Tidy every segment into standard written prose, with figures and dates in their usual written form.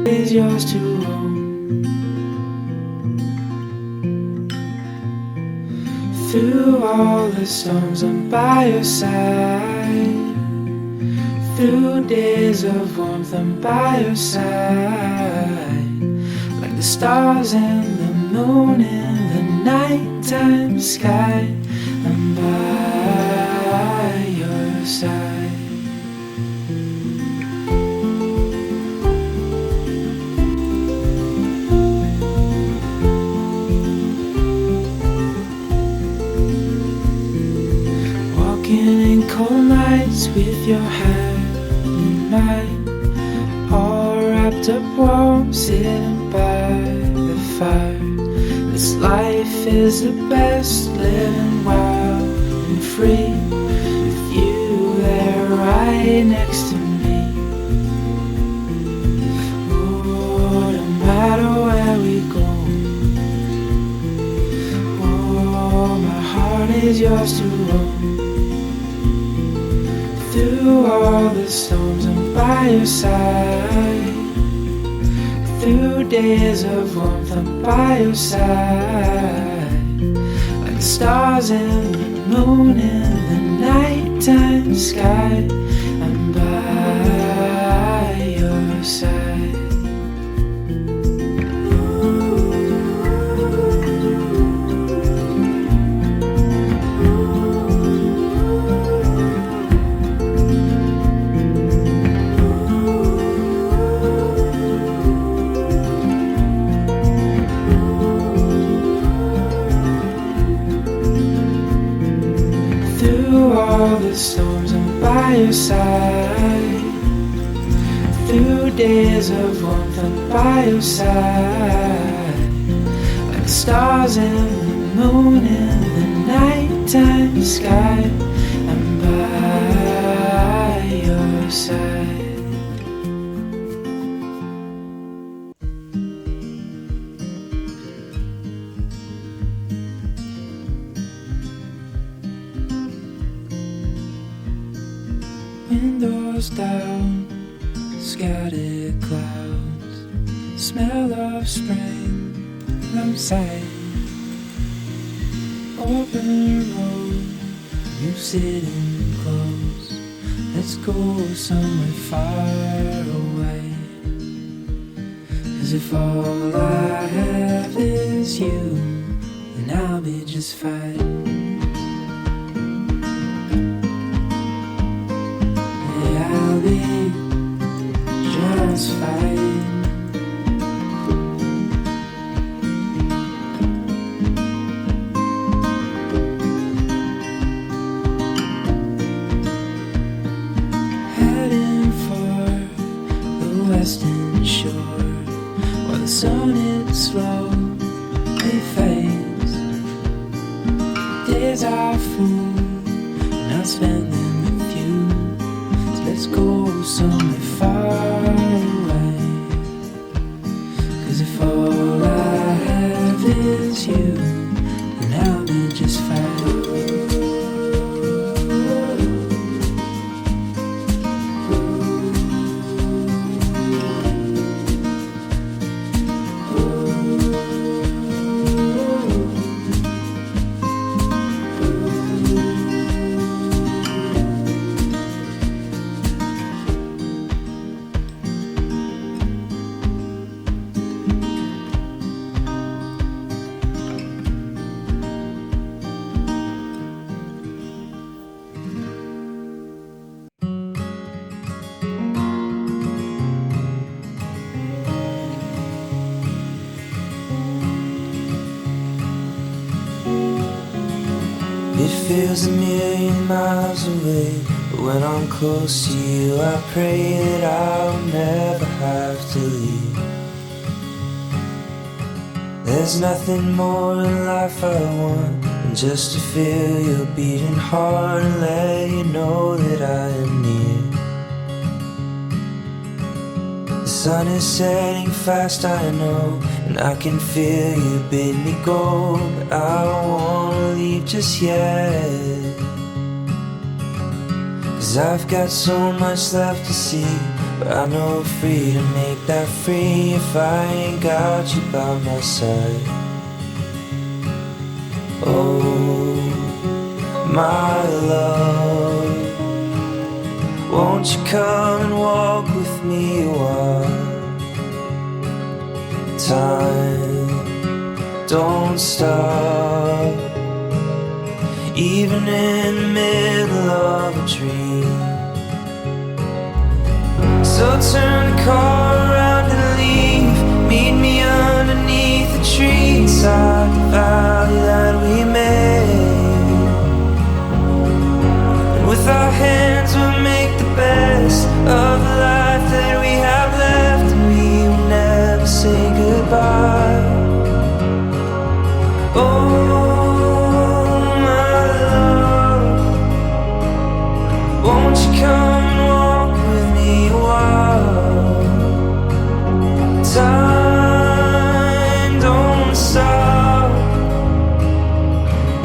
is yours to own. Through all the storms, I'm by your side. Through days of warmth, I'm by your side. Like the stars and the moon in the nighttime sky, I'm by your side. In cold nights with your hand in mine, all wrapped up warm, sitting by the fire. This life is the best, living wild and free, with you there right next to me. Oh, no matter where we go, oh, my heart is yours to own. Through all the storms, I'm by your side. Through days of warmth, I'm by your side. Like the stars and the moon in the nighttime sky, I'm by your side. Through all the storms, I'm by your side. Through days of warmth, I'm by your side. Like the stars and the moon in the nighttime sky, I'm by your side. Windows down, scattered clouds, smell of spring outside. Open road, you sitting close. Let's go somewhere far away. 'Cause if all I have is you, then I'll be just fine. I'll be just fine. Heading for the western shore, while the sun it slowly fades. Days are full, and I'll spend them with you. Let's go somewhere far away. 'Cause if all I have is you, then I'll be just fine. It feels a million miles away, but when I'm close to you, I pray that I'll never have to leave. There's nothing more in life I want than just to feel your beating heart and let you know that I am near. The sun is setting fast, I know, and I can feel you bid me go, but I don't wanna leave just yet. 'Cause I've got so much left to see, but I know freedom ain't that free if I ain't got you by my side. Oh, my love, won't you come and walk with me a while? Time don't stop, even in the middle of a dream. So turn the car around and leave. Meet me underneath the tree inside the valley that we made. And with our hands we'll make the best of the life that we have left, and we will never say goodbye. Oh, my love, won't you come and walk with me a while? Time don't stop,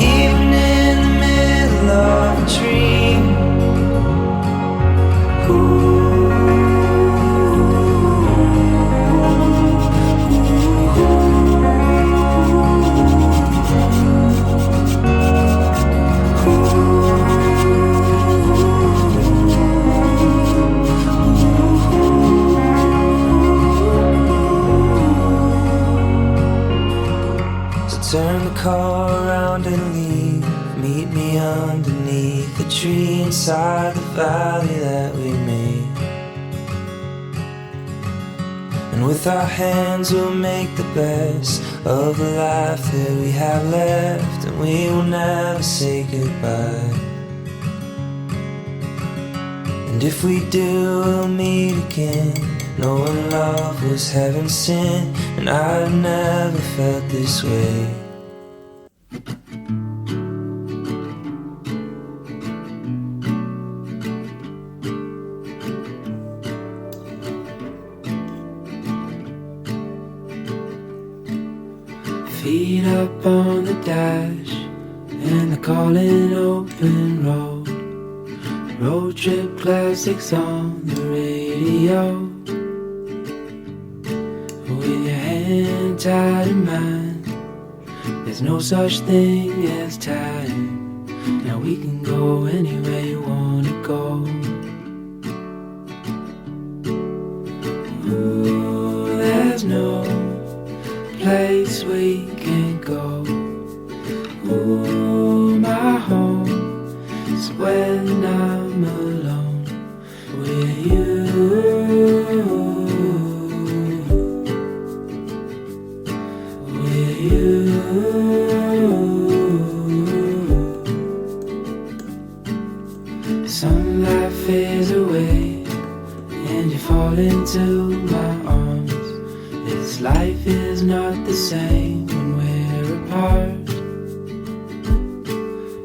even in the middle of a dream. Turn the car around and leave. Meet me underneath the tree inside the valley that we made. And with our hands we'll make the best of the life that we have left, and we will never say goodbye. And if we do, we'll meet again, knowing love was heaven sent, and I've never felt this way. Feet up on the dash and the calling open road. Road trip classics on the radio. With your hand tied in mine, there's no such thing as time. Now we can go anywhere you wanna go. Ooh, there's no place we can't go. Ooh, my home is when I'm alone with you. With you. Sunlight fades away and you fall into my arms. This life is not the same when we're apart.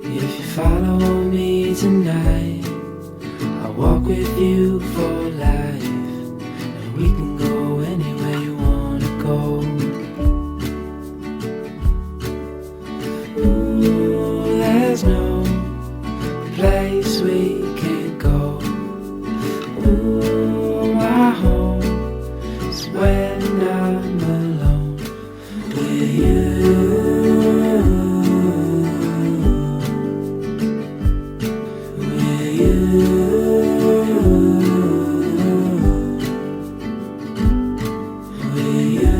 If you follow me tonight, I'll walk with you for life, and we can go anywhere you wanna go. Ooh, there's no place we can't go. Ooh, my home is when I'm alone with you. With you. With you.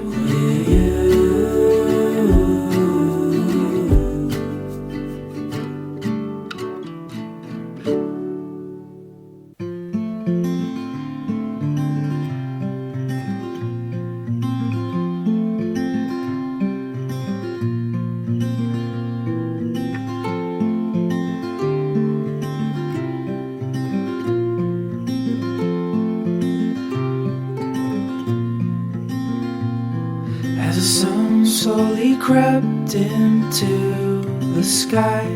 With you. As the sun slowly crept into the sky,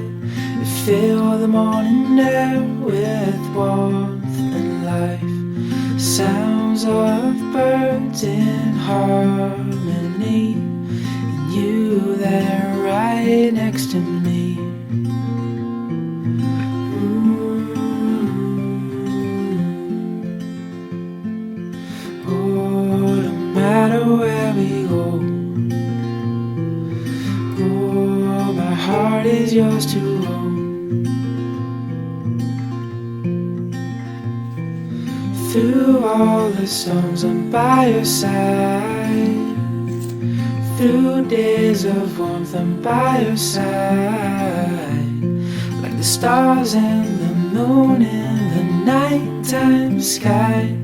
it filled the morning air with warmth and life. Sounds of birds in harmony, and you there right next to me. Through all the storms, I'm by your side. Through days of warmth, I'm by your side. Like the stars and the moon in the nighttime sky,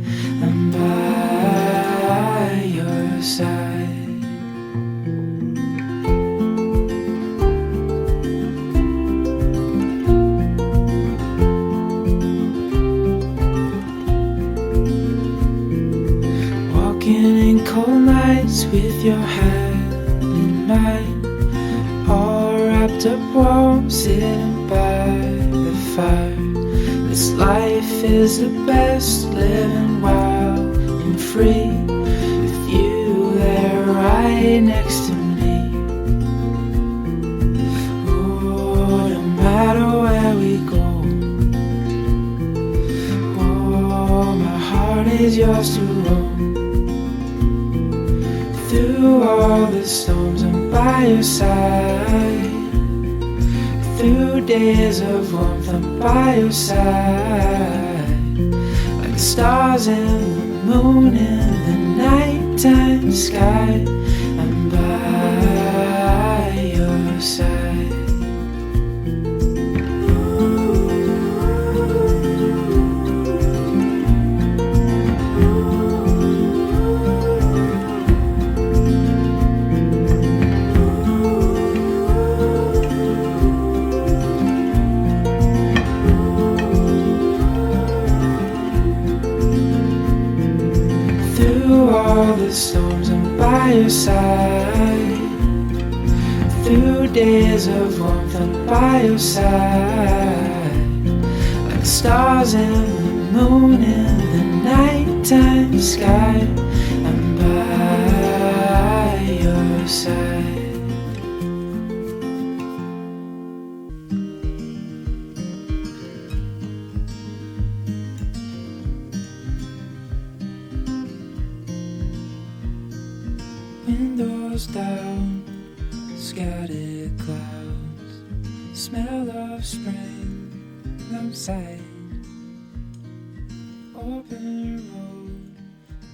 I'm by your side. Walking in cold nights with your hand in mine, all wrapped up warm, sitting by the fire. This life is the best, living wild and free, with you there right next to me. Oh, no matter where we go, oh, my heart is yours to roam. Through all the storms, I'm by your side. Through days of warmth, I'm by your side. Like the stars and the moon in the nighttime sky, I'm by your side. Through all the storms, I'm by your side. Through days of warmth, I'm by your side. Like the stars and the moon in the nighttime sky, I'm by your side. Windows down, scattered clouds, smell of spring outside. Open road,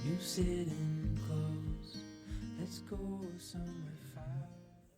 you sitting close. Let's go somewhere far.